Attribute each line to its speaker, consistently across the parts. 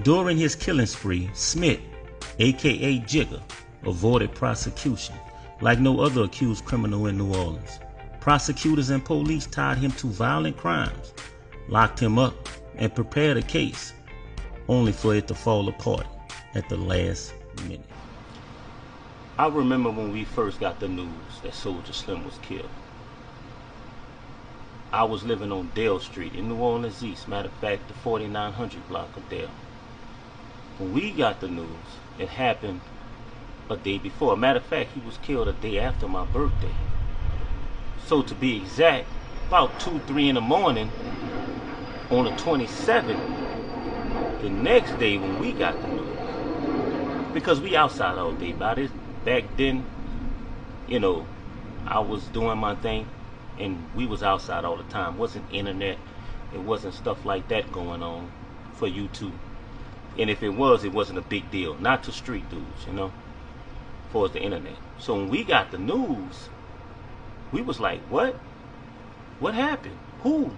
Speaker 1: During his killing spree, Smith, aka Jigga, avoided prosecution like no other accused criminal in New Orleans. Prosecutors and police tied him to violent crimes, locked him up, and prepared a case, only for it to fall apart at the last minute. I remember when we first got the news that Soulja Slim was killed. I was living on Dale Street in New Orleans East, matter of fact, the 4900 block of Dale. When we got the news, it happened a day before. Matter of fact, he was killed a day after my birthday. So to be exact, about 2, 3 in the morning on the 27th, the next day when we got the news, because we outside all day. Back then, you know, I was doing my thing and we was outside all the time. It wasn't internet, it wasn't stuff like that going on for YouTube. And if it was, it wasn't a big deal. Not to street dudes, you know, as far as the internet. So when we got the news, we was like, what? What happened? Who?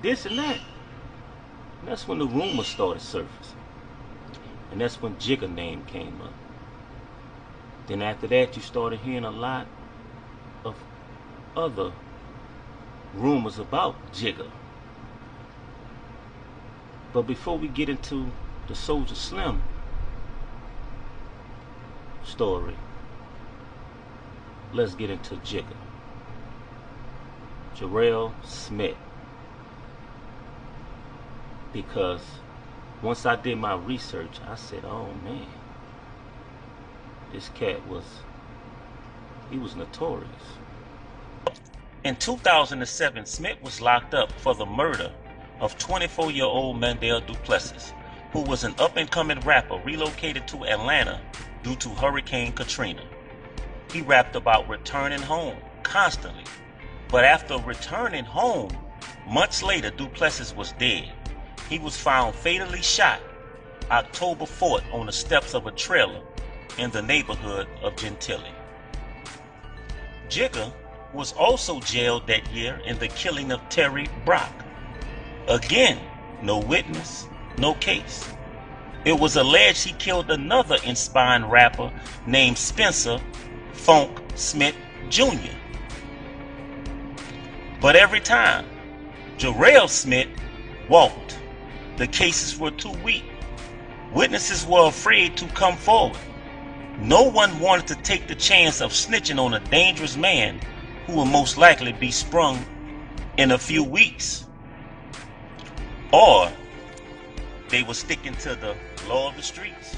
Speaker 1: This and that. And that's when the rumors started surfacing. And that's when Jigga name came up. Then after that, you started hearing a lot of other rumors about Jigga. But before we get into the Soulja Slim story, let's get into Jigga. Garrelle Smith. Because once I did my research, I said, oh man, this cat was notorious. In 2007, Smith was locked up for the murder of 24-year-old Mandel Duplessis, who was an up-and-coming rapper relocated to Atlanta due to Hurricane Katrina. He rapped about returning home constantly, but after returning home, months later, Duplessis was dead. He was found fatally shot October 4th on the steps of a trailer in the neighborhood of Gentilly. Jigga was also jailed that year in the killing of Terry Brock. Again, no witness, no case. It was alleged he killed another inspiring rapper named Spencer Funk Smith Jr. But every time Garrelle Smith walked, the cases were too weak. Witnesses were afraid to come forward. No one wanted to take the chance of snitching on a dangerous man who will most likely be sprung in a few weeks. Or they were sticking to the law of the streets.